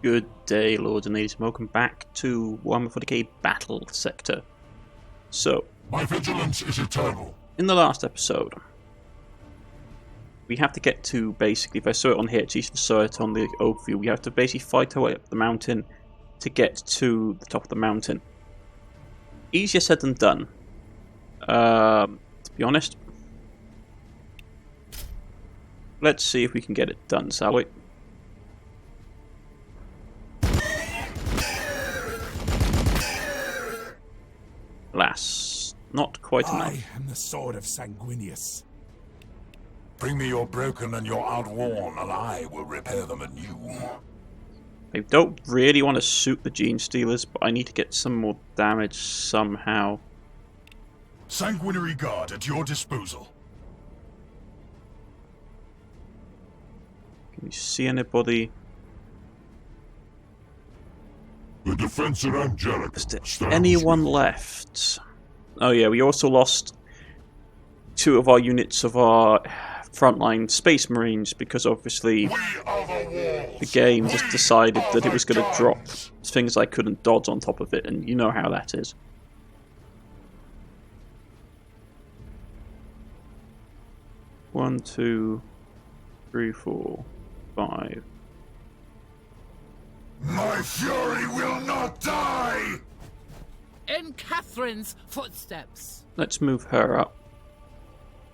Good day, lords and ladies, and welcome back to Warhammer 40K Battlesector. So, my vigilance is eternal. In the last episode, we have to get to basically, if I saw it on here, Jason saw it on the overview, we have to basically fight our way up the mountain to get to the top of the mountain. Easier said than done. To be honest, let's see if we can get it done, shall we? Alas, not quite enough. I am the sword of Sanguinius. Bring me your broken and your outworn, and I will repair them anew. I don't really want to shoot the Gene Stealers, but I need to get some more damage somehow. Sanguinary Guard at your disposal. Can you see anybody? The defense at Angelic. Is there anyone left? Oh yeah, we also lost 2 of our units of our frontline Space Marines because obviously the game just decided that it was going to drop things I couldn't dodge on top of it, and you know how that is. One, 2, 3, 4, 5. My fury will not die! In Catherine's footsteps. Let's move her up.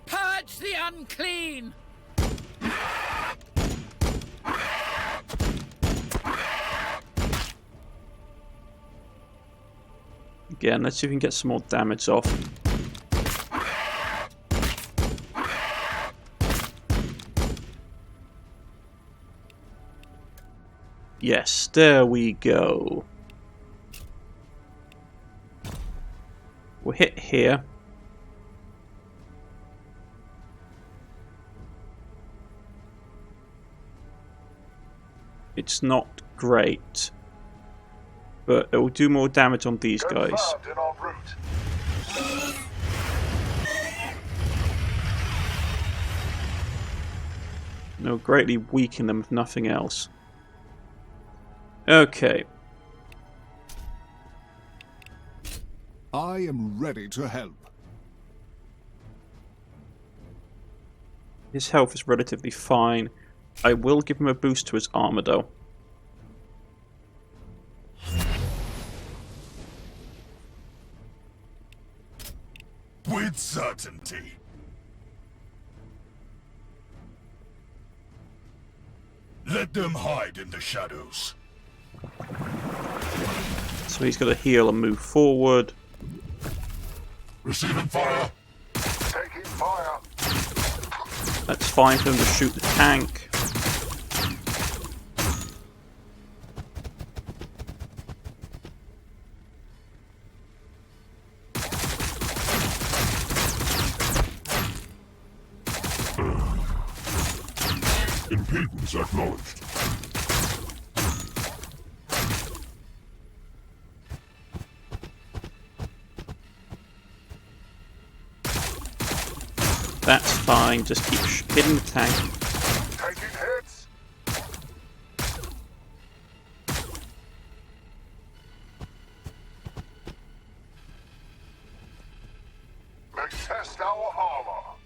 Purge the unclean! Again, let's see if we can get some more damage off. Yes, there we go. We'll hit here. It's not great, but it will do more damage on these guys. No, greatly weaken them if nothing else. Okay. I am ready to help. His health is relatively fine. I will give him a boost to his armor though. With certainty. Let them hide in the shadows. So he's got to heal and move forward. Receiving fire. Taking fire. That's fine for him to shoot the tank. Impedance acknowledged. That's fine, just keep hitting the tank. Taking hits. Let's test our armor.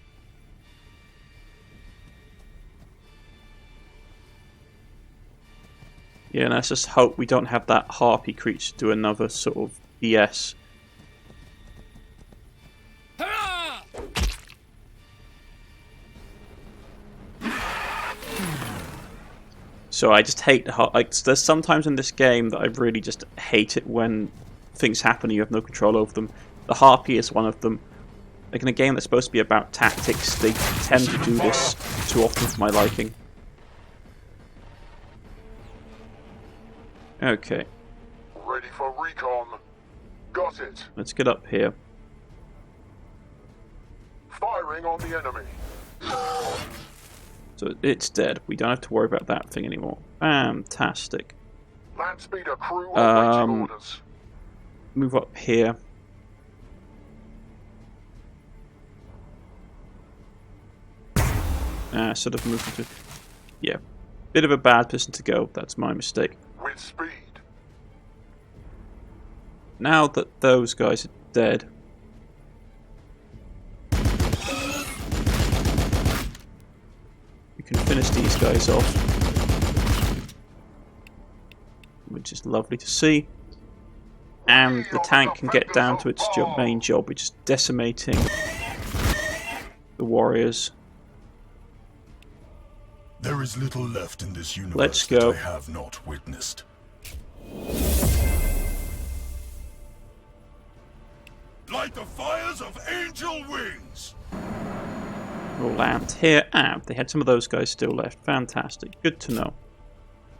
Yeah, and let's just hope we don't have that harpy creature do another sort of BS. So I just hate there's sometimes in this game that I really just hate it when things happen and you have no control over them. The Harpy is one of them. Like in a game that's supposed to be about tactics, they tend to do this too often for my liking. Okay. Ready for recon. Got it. Let's get up here. Firing on the enemy. So it's dead. We don't have to worry about that thing anymore. Fantastic. Land speeder crew awaiting orders. Move up here. Sort of moved into... Yeah. Bit of a bad position to go. That's my mistake. We with speed. Now that those guys are dead, we can finish these guys off, which is lovely to see. And the tank can get down to its main job, which is decimating the warriors. There is little left in this universe Let's go. that I have not witnessed. Light the fires of angel wings! We'll land here. They had some of those guys still left. Fantastic. Good to know.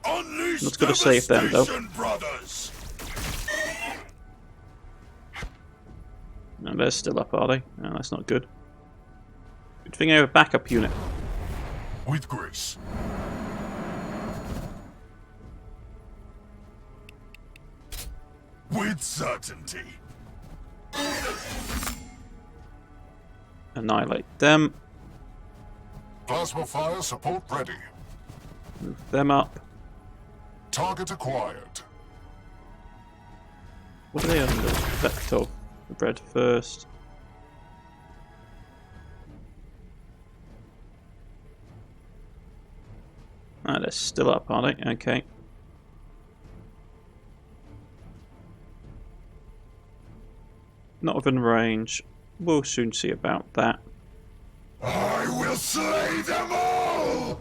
Unleash Let's go to save them, though. Brothers! No, they're still up, are they? No, that's not good. Good thing I have a backup unit. With grace. With certainty. Annihilate them. Plasma fire support ready. Move them up. Target acquired. What are they under? Vector. The bread first. Ah, they're still up, are they? Okay. Not within range. We'll soon see about that. I will slay them all!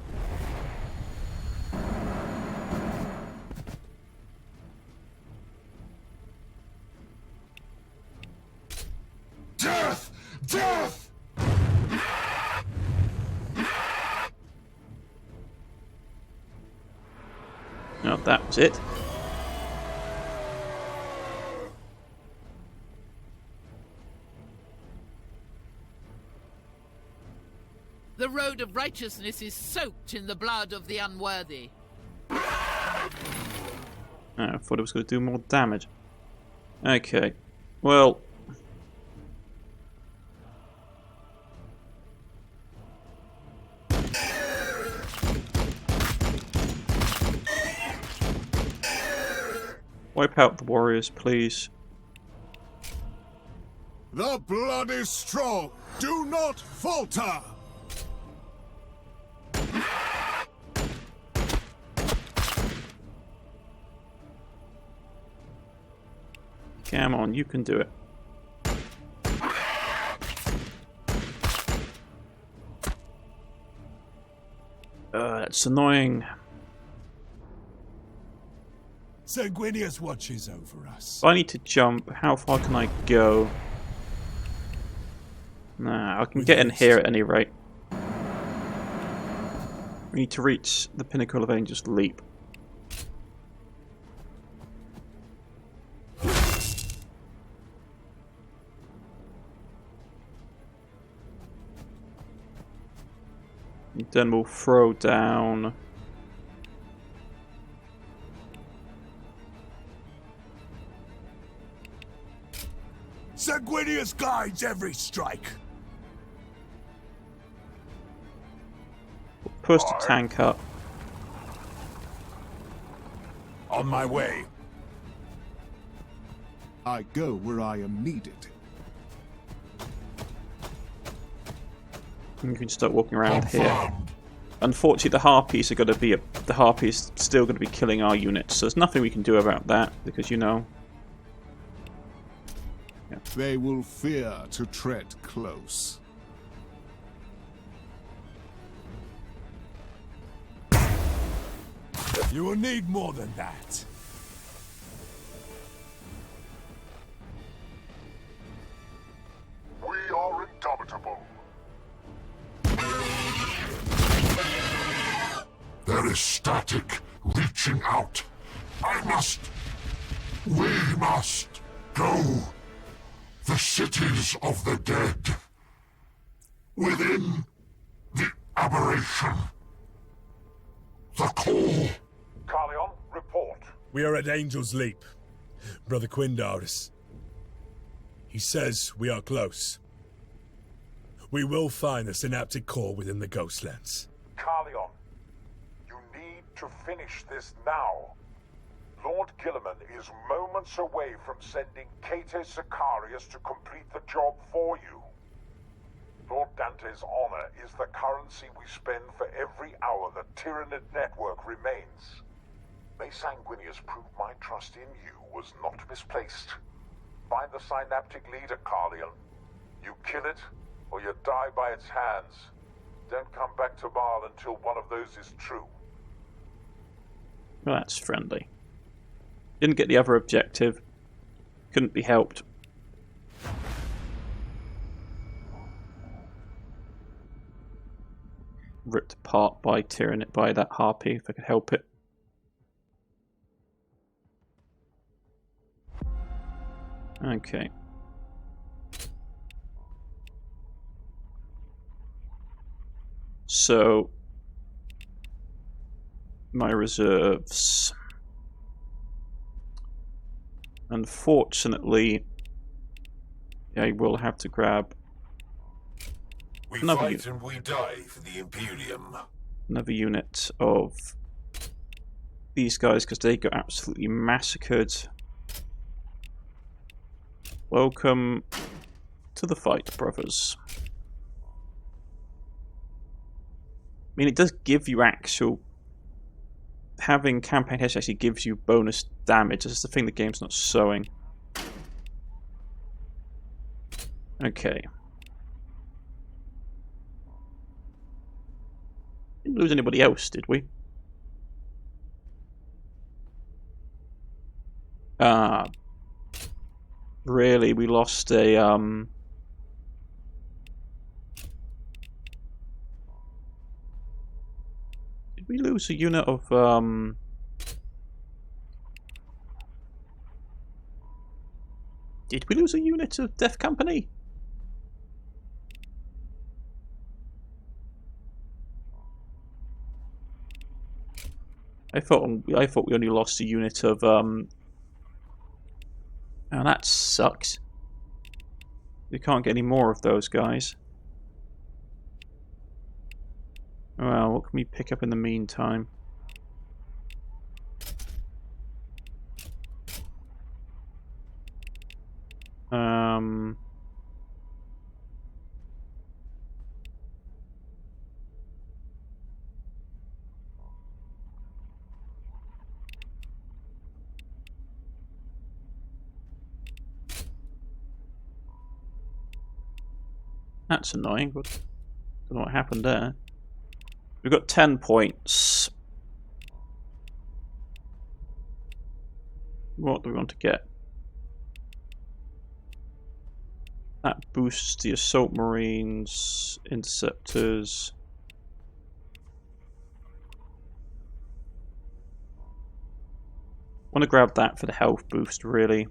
Death! Death! No, that was it. The road of righteousness is soaked in the blood of the unworthy. Oh, I thought it was going to do more damage. Okay. Well. Wipe out the warriors, please. The blood is strong. Do not falter. Come on, you can do it. That's annoying. Sanguinius watches over us. If I need to jump, how far can I go? Nah, I can get in here at any rate. We need to reach the pinnacle of Angel's Leap. And then we'll throw down... Sanguinius guides every strike. We'll push the tank up. On my way. I go where I am needed. You can start walking around here. Unfortunately, the harpies are going to be the harpies still going to be killing our units. So there's nothing we can do about that because you know. Yeah. They will fear to tread close. You will need more than that. We are indomitable. There is static reaching out. We must go. The cities of the dead. Within the aberration. The core. Carleon, report. We are at Angel's Leap. Brother Quindaris. He says we are close. We will find the synaptic core within the Ghostlands. Carleon, you need to finish this now. Lord Gilliman is moments away from sending Kate Sicarius to complete the job for you. Lord Dante's honor is the currency we spend for every hour the Tyranid network remains. May Sanguinius prove my trust in you was not misplaced. Find the synaptic leader, Carleon. You kill it, or you die by its hands. Don't come back to Baal until one of those is true. Well, that's friendly. Didn't get the other objective. Couldn't be helped. Ripped apart by Tyranid by that harpy, if I could help it. Okay. So, my reserves. Unfortunately, I will have to grab We another fight and we die for the Imperium. another unit of these guys because they got absolutely massacred. Welcome to the fight, brothers. I mean, it does give you actual... Having campaign heads actually gives you bonus damage. This is the thing the game's not showing. Okay. Didn't lose anybody else, did we? Really, we lost a Did we lose a unit of Did we lose a unit of Death Company? I thought we only lost a unit of Oh, that sucks. We can't get any more of those guys. Well, what can we pick up in the meantime? That's annoying, but don't know what happened there. We've got 10 points. What do we want to get? That boosts the assault marines, interceptors. Want to grab that for the health boost, really.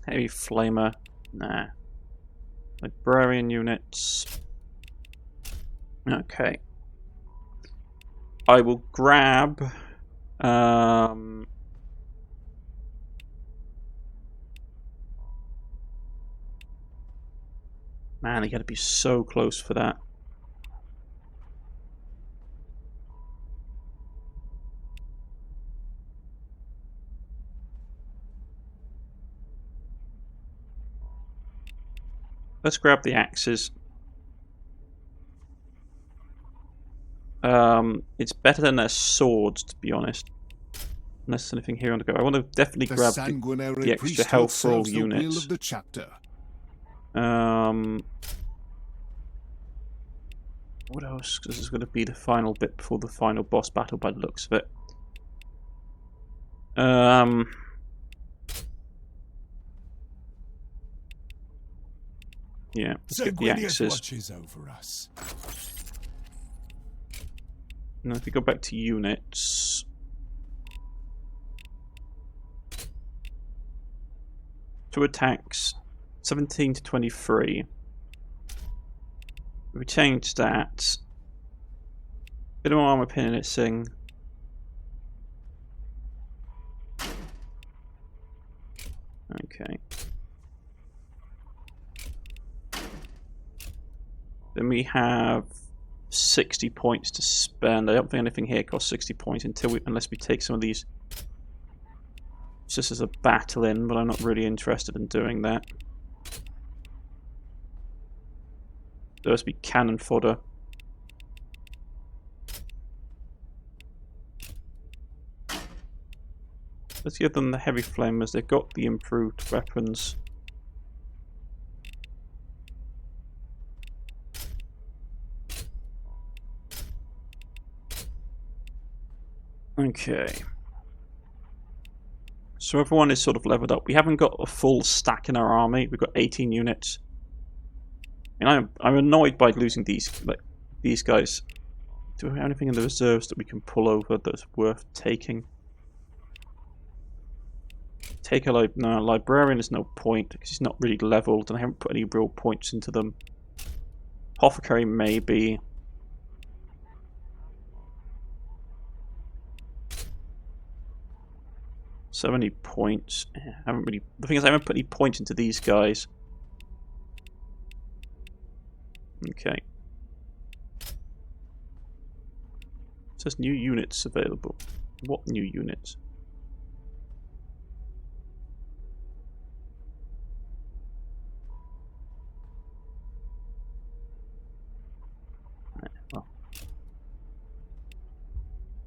Heavy flamer, nah. Librarian units. Okay. I will grab man, you gotta be so close for that. Let's grab the axes. It's better than their swords, to be honest. Unless there's anything here on the go. I want to definitely grab the extra health for all units. Of the chapter. What else? This is going to be the final bit before the final boss battle by the looks of it. Yeah, let's get the axes. Watches over us. And if we go back to units... Two attacks, 17 to 23. If we change that... Bit of armor Okay. Then we have 60 points to spend. I don't think anything here costs 60 points unless we take some of these just as a battle in, but I'm not really interested in doing that. There must be cannon fodder. Let's give them the heavy flamers. They've got the improved weapons. Okay. So everyone is sort of leveled up. We haven't got a full stack in our army. We've got 18 units. And I'm annoyed by losing these guys. Do we have anything in the reserves that we can pull over that's worth taking? Take a librarian is no point because he's not really leveled and I haven't put any real points into them. Apothecary maybe. So many points. The thing is I haven't put any points into these guys. Okay. It says new units available. What new units?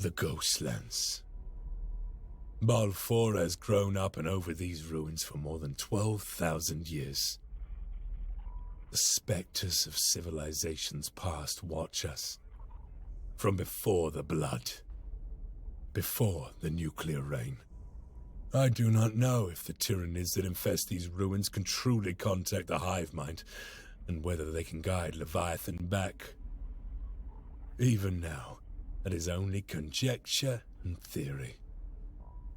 The Ghostlands. Baal 4 has grown up and over these ruins for more than 12,000 years. The spectres of civilizations past watch us. From before the blood. Before the nuclear rain. I do not know if the Tyranids that infest these ruins can truly contact the hive mind, and whether they can guide Leviathan back. Even now, that is only conjecture and theory.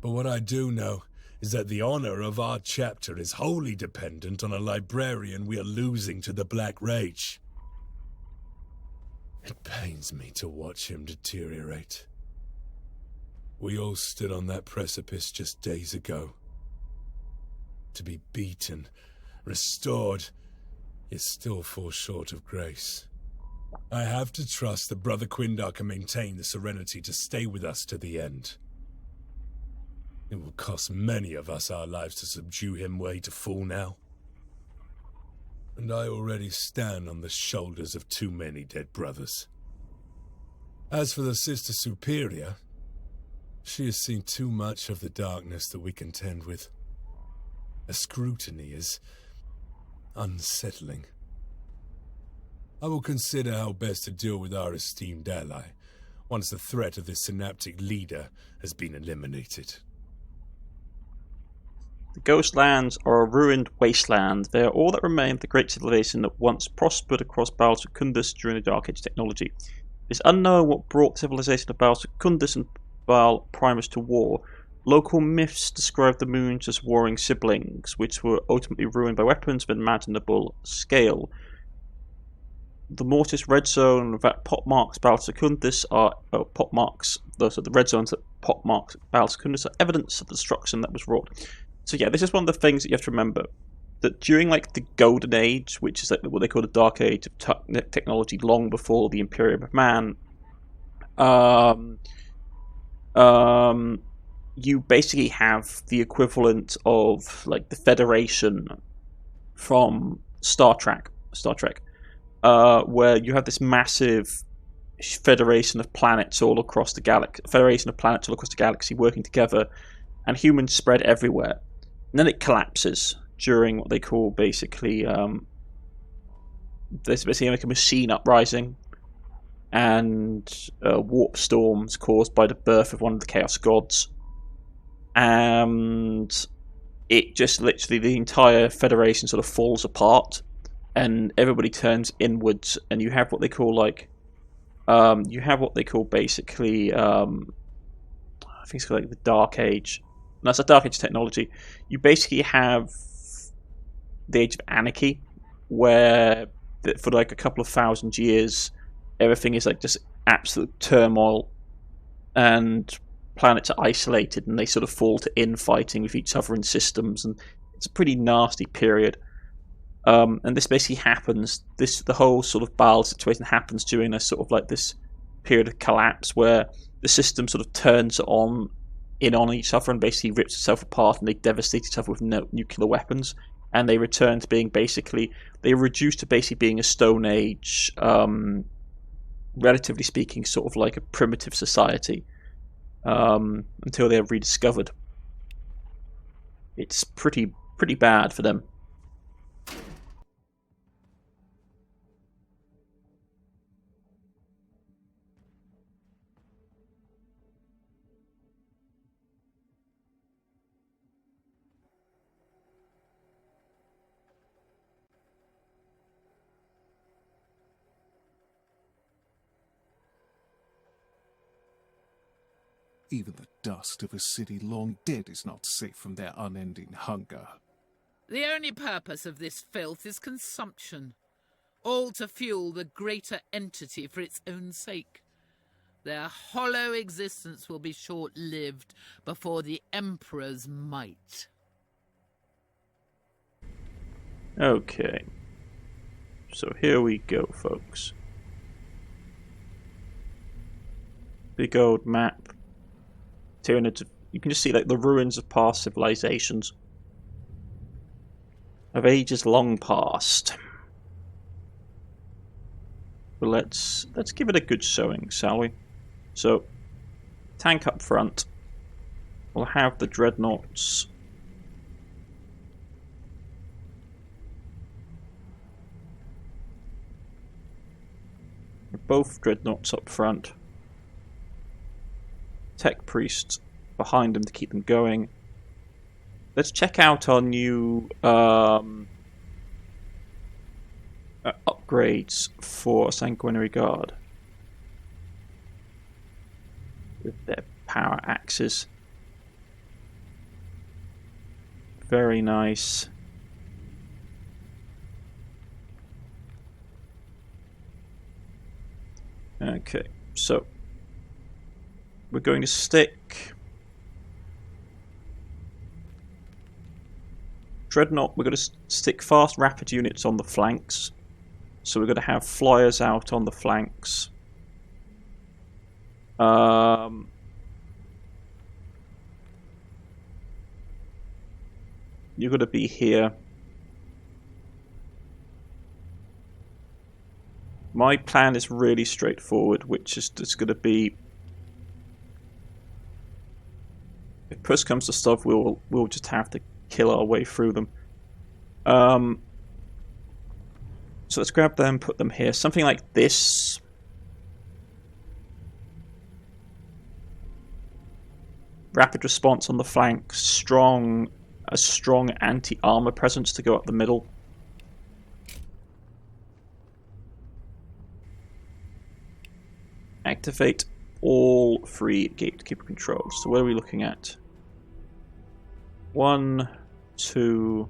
But what I do know is that the honor of our chapter is wholly dependent on a librarian we are losing to the Black Rage. It pains me to watch him deteriorate. We all stood on that precipice just days ago. To be beaten, restored, yet still fall short of grace. I have to trust that Brother Quindar can maintain the serenity to stay with us to the end. It will cost many of us our lives to subdue him were he to fall now. And I already stand on the shoulders of too many dead brothers. As for the Sister Superior, she has seen too much of the darkness that we contend with. Her scrutiny is unsettling. I will consider how best to deal with our esteemed ally, once the threat of this synaptic leader has been eliminated. The Ghostlands are a ruined wasteland. They are all that remain of the great civilization that once prospered across Baal Secundus during the Dark Age technology. It is unknown what brought the civilization of Baal Secundus and Baal Primus to war. Local myths describe the moons as warring siblings, which were ultimately ruined by weapons of unimaginable scale. The Mortis Red Zone that pockmarks Baal Secundus are those are the red zones that pockmark Baal Secundus are evidence of the destruction that was wrought. So yeah, this is one of the things that you have to remember. That during like the Golden Age, which is like what they call the Dark Age of technology, long before the Imperium of Man, you basically have the equivalent of like the Federation from Star Trek, where you have this massive federation of planets all across the galaxy, working together, and humans spread everywhere. And then it collapses during what they call basically there's basically like a machine uprising and warp storms caused by the birth of one of the Chaos Gods. And it just literally, the entire Federation sort of falls apart and everybody turns inwards, and you have what they call basically I think it's called like the Dark Age. And that's a Dark Age technology. You basically have the Age of Anarchy, where for like a couple of thousand years everything is like just absolute turmoil and planets are isolated and they sort of fall to infighting with each other in systems, and It's a pretty nasty period. And this basically happens, the whole sort of Baal situation happens during a sort of like this period of collapse where the system sort of turns on each other and basically rips itself apart, and they devastate each other with nuclear weapons, and they return to being they reduce to basically being a Stone Age, relatively speaking, sort of like a primitive society, until they're rediscovered. It's pretty bad for them. Even the dust of a city long dead is not safe from their unending hunger. The only purpose of this filth is consumption, all to fuel the greater entity for its own sake. Their hollow existence will be short-lived before the Emperor's might. Okay. So here we go, folks. Big old map. Tyranid, you can just see like the ruins of past civilizations. Of ages long past. But let's give it a good showing, shall we? So, tank up front. We'll have the dreadnoughts. Both dreadnoughts up front. Tech priests behind them to keep them going. Let's check out our new upgrades for Sanguinary Guard with their power axes. Very nice. Okay, so we're going to stick Dreadnought, we're going to stick fast rapid units on the flanks. So we're going to have flyers out on the flanks. You're going to be here. My plan is really straightforward, which is just going to be, if push comes to shove, we'll just have to kill our way through them. So let's grab them, put them here. Something like this. Rapid response on the flank. A strong anti-armor presence to go up the middle. Activate all 3 gatekeeper controls. So what are we looking at? 1, 2,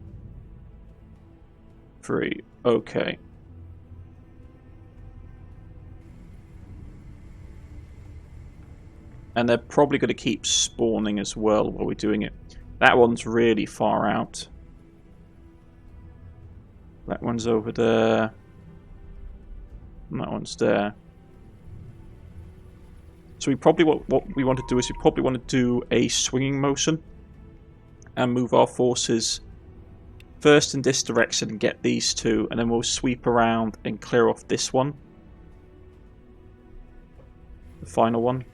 3. Okay. And they're probably going to keep spawning as well while we're doing it. That one's really far out. That one's over there. And that one's there. So we probably what we want to do is we probably want to do a swinging motion and move our forces first in this direction and get these two, and then we'll sweep around and clear off this one. The final one.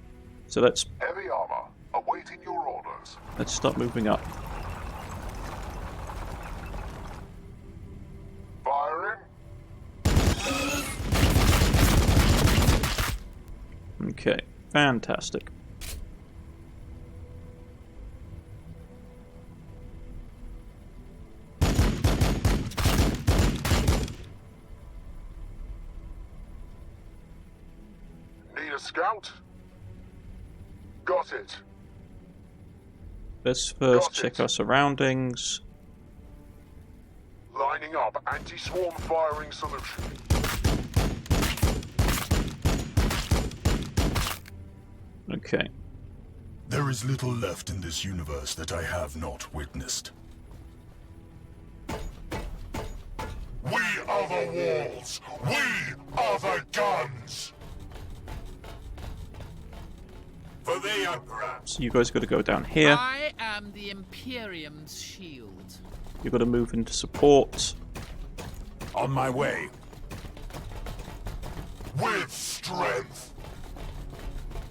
So let's Heavy armor, awaiting your orders. Let's start moving up. Firing. Okay, fantastic. Need a scout? Got it. Let's first Got check it. our surroundings. Lining up anti-swarm firing solution. Okay. There is little left in this universe that I have not witnessed. are the walls. We are the guns. For the Emperor. So you guys got to go down here. I am the Imperium's shield. You've got to move into support. On my way. With strength.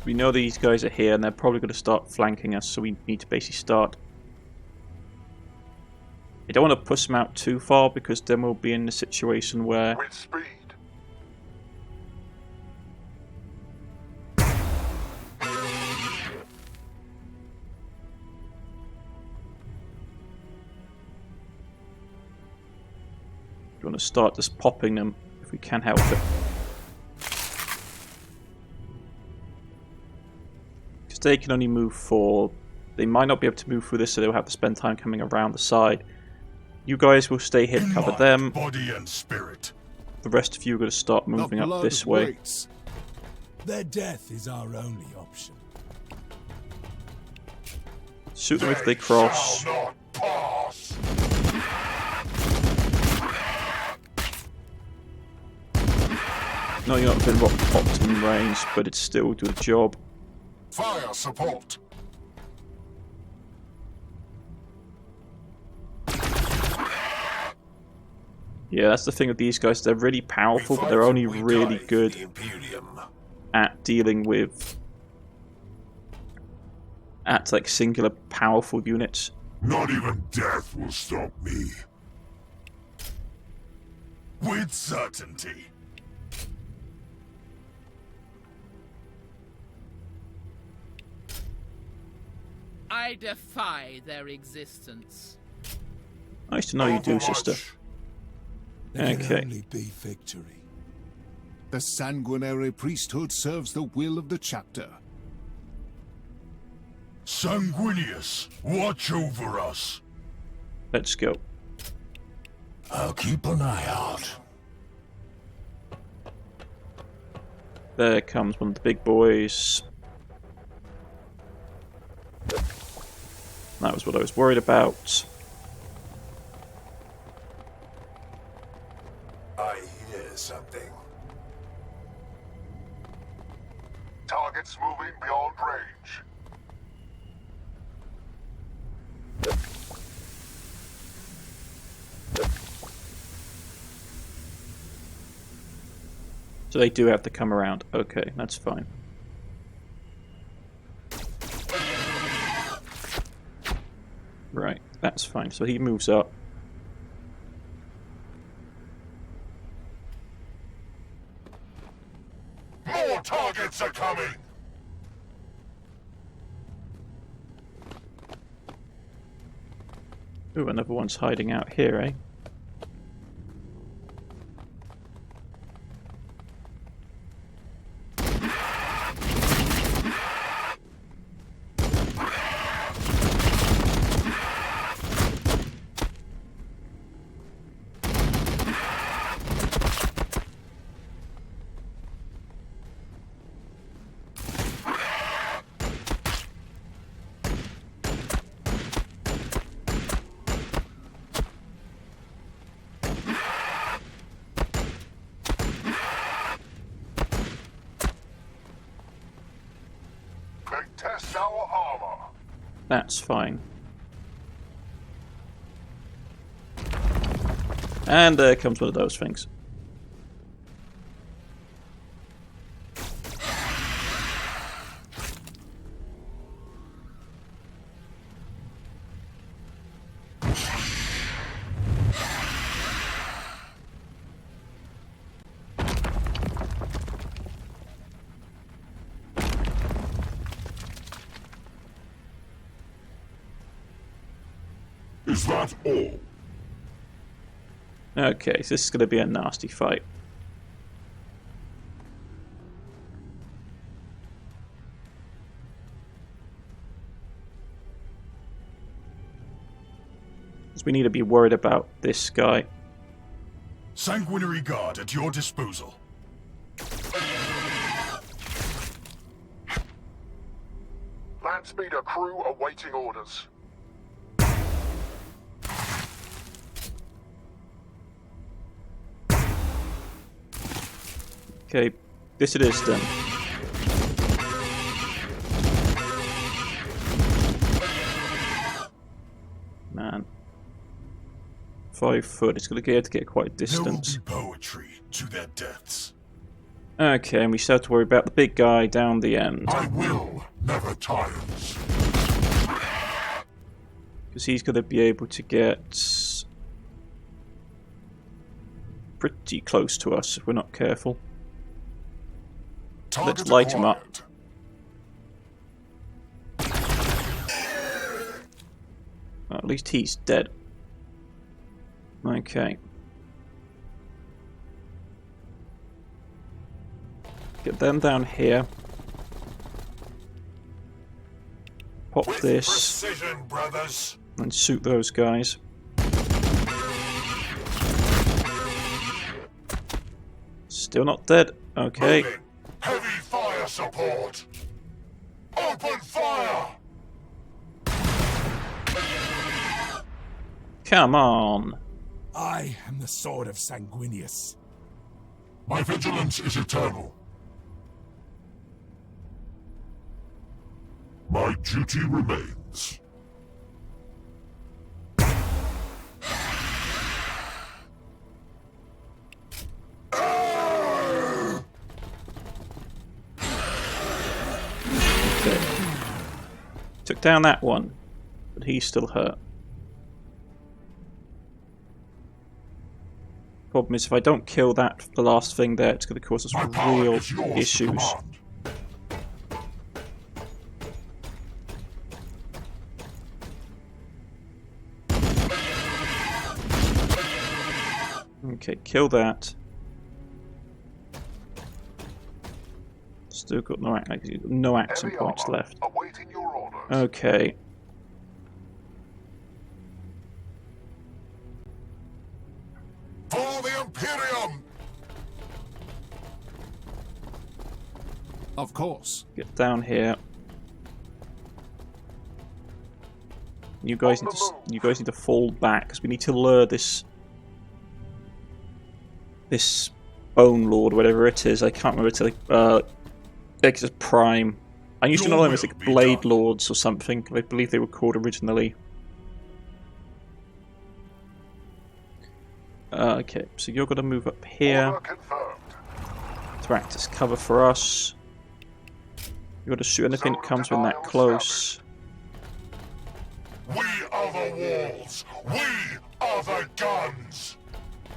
We know these guys are here and they're probably going to start flanking us, so we need to basically start. I don't want to push them out too far because then we'll be in a situation where With speed. we want to start just popping them if we can help it. Because they can only move forward. They might not be able to move through this, so they'll have to spend time coming around the side. You guys will stay here to cover them. Body and spirit. The rest of you are going to start moving up this way. Waits. Their death is our only option. Shoot them if they cross. Shall not pass. No, you're not been optimum range, but it's still do the job. Fire support. Yeah, that's the thing with these guys. They're really powerful, but they're only really good at dealing with like singular powerful units. Not even death will stop me. With certainty. I defy their existence. Nice to know you do, sister. There can Okay. only be victory. The sanguinary priesthood serves the will of the chapter. Sanguinius, watch over us. Let's go. I'll keep an eye out. There comes one of the big boys. That was what I was worried about. I hear something. Targets moving beyond range. So they do have to come around. Okay, that's fine. Right, that's fine. So he moves up. More targets are coming. Ooh, another one's hiding out here, eh? They test our armor. That's fine. And there comes one of those things. Is that all? Okay, so this is going to be a nasty fight. Because we need to be worried about this guy. Sanguinary Guard at your disposal. Landspeeder crew awaiting orders. Okay, this it is then. Man. 5 foot, it's going to get quite a distance. There will be poetry to their deaths. Okay, and we still have to worry about the big guy down the end. My will never tires. Because he's going to be able to get pretty close to us if we're not careful. Target Let's light him up. Well, at least he's dead. Okay. Get them down here. Pop With this. precision, brothers. And shoot those guys. Still not dead. Okay. Moving. Heavy fire support. Open fire. Come on. I am the sword of Sanguinius. My vigilance is eternal. My duty remains. Okay. Took down that one, but he's still hurt. Problem is, if I don't kill that, the last thing there, it's going to cause us My power real is yours to issues. command. Okay, kill that. Still got no action Heavy points armor, left. awaiting your orders. Okay. For the Imperium! Of course. Get down here. You guys need to fall back because we need to lure this Bone Lord, whatever it is. I can't remember. It's like Exodus Prime. I used to know them as like Blade Lords or something. I believe they were called originally. Okay, so you're going to move up here Order confirmed. to act as cover for us. You're going to shoot anything that comes in that close. We are the walls. We are the guns.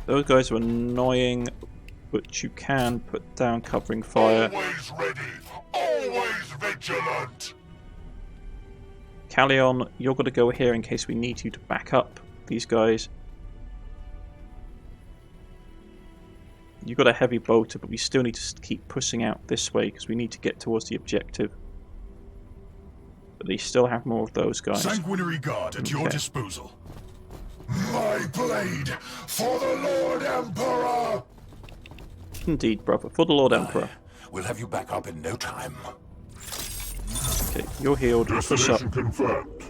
Those guys are annoying, but you can put down covering fire. Always ready. Always vigilant. Carleon, you're going to go here in case we need you to back up these guys. You've got a heavy bolter, but we still need to keep pushing out this way because we need to get towards the objective. But they still have more of those guys. Sanguinary guard at your disposal. My blade for the Lord Emperor. Indeed, brother, for the Lord Emperor. We'll have you back up in no time. Okay, you're healed. Push up. Confirmed.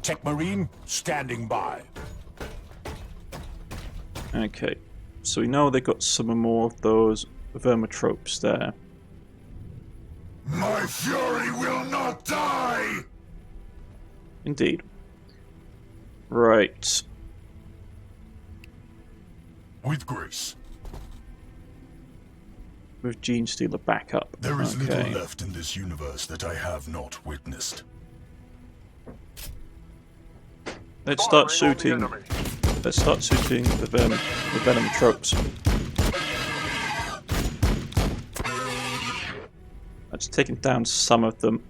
Tech Marine standing by. Okay, so we know they've got some more of those vermitropes there. My fury will not die. Indeed. Right. With grace. With Gene Stealer back up. There is Okay. little left in this universe that I have not witnessed. Let's start shooting. Let's start shooting the venom tropes. That's taken down some of them.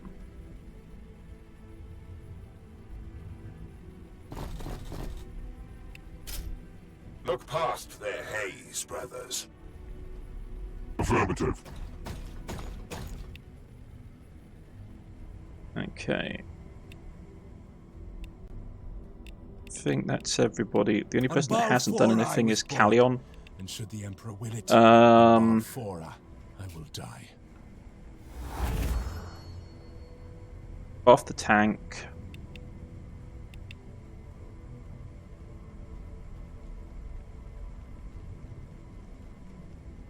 Look past their haze, brothers. Affirmative. Okay. I think that's everybody. The only person that hasn't done anything is Carleon. And should the Emperor will it, Um, I will die. Off the tank.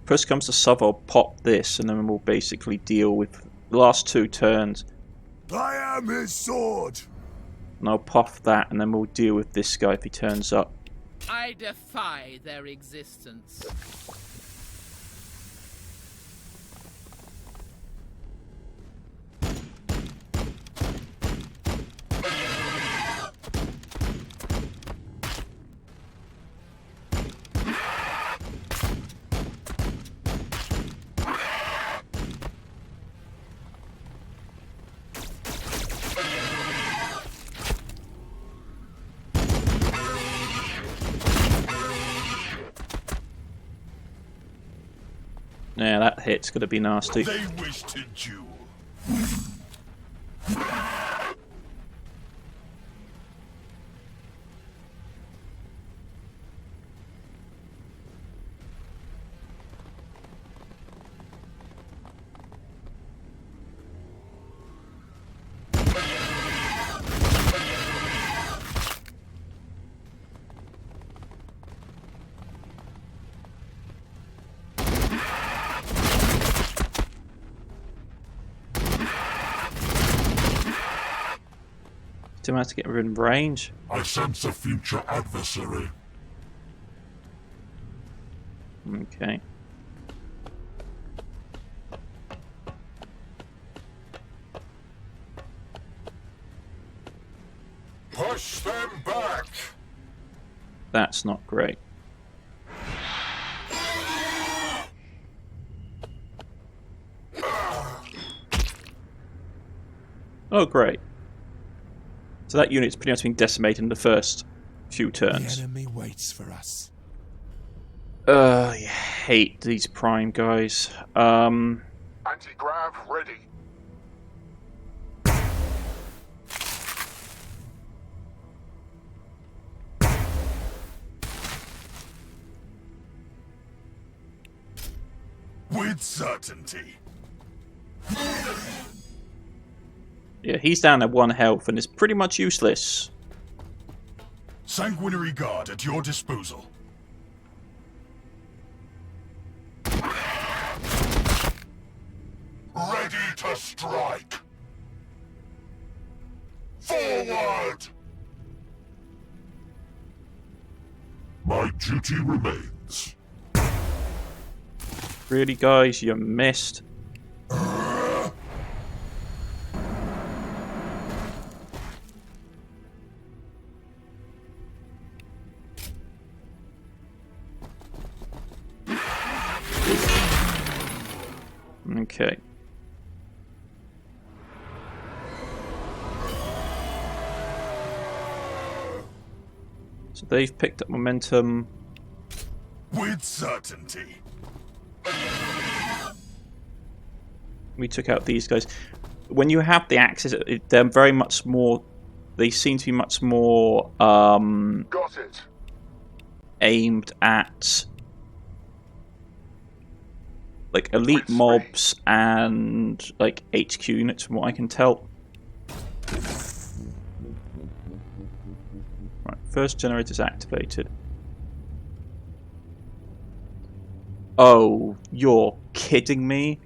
First comes to shove, I'll pop this, and then we'll basically deal with the last 2 turns. I am his sword! And I'll pop that, and then we'll deal with this guy if he turns up. I defy their existence. Yeah, that hit's gonna be nasty. They wish to duel. Do I have to get within range? I sense a future adversary. Okay. Push them back! That's not great. Oh, great. So that unit's pretty much been decimated in the first few turns. The enemy waits for us. I hate these prime guys. Anti-grav ready. With certainty. Yeah, he's down at 1 health and is pretty much useless. Sanguinary guard at your disposal. Ready to strike. Forward! My duty remains. Really, guys, you missed. Okay. So they've picked up momentum. With certainty. We took out these guys. When you have the axes, they're very much more. They seem to be much more Got it. aimed at like elite With mobs and like HQ units, from what I can tell. Right, first generator's activated. Oh, you're kidding me?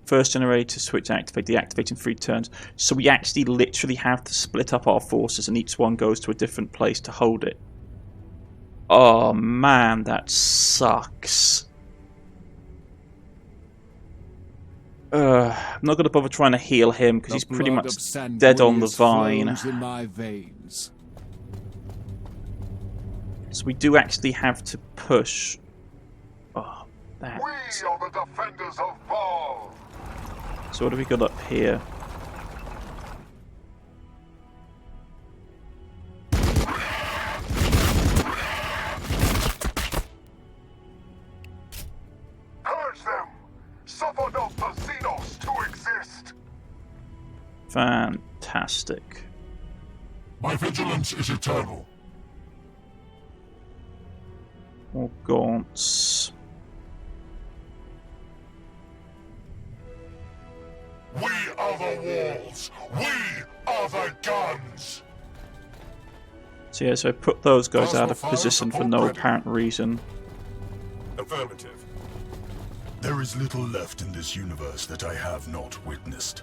First generator switch activate, deactivate in 3 turns. So we actually literally have to split up our forces and each one goes to a different place to hold it. Oh man, that sucks. I'm not going to bother trying to heal him because he's pretty much dead on the vine. In my veins. So we do actually have to push. Oh, that. We are the defenders of Baal. So what have we got up here? Purge them. Suffer not the Xenos to exist. Fantastic. My vigilance is eternal. More gaunts. We are the walls. We are the guns. So yeah, so I put those guys out of position for no apparent reason. Affirmative. There is little left in this universe that I have not witnessed.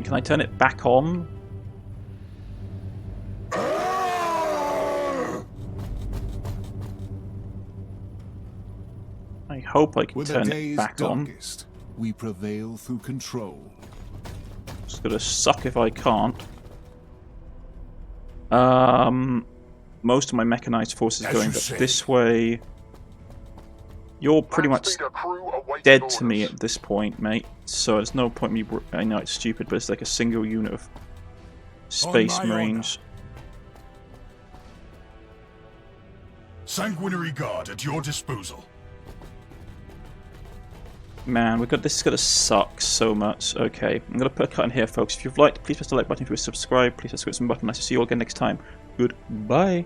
Can I turn it back on? I hope I can turn it back on. We prevail through control. It's gonna suck if I can't. Most of my mechanized forces are going this way. You're pretty much dead to me at this point, mate. So there's no point me. I know it's stupid, but it's like a single unit of Space Marines. Sanguinary Guard at your disposal. Man, this is gonna suck so much. Okay, I'm gonna put a cut in here, folks. If you've liked, please press the like button. If you've subscribed, please press the button. Nice to see you all again next time. Goodbye.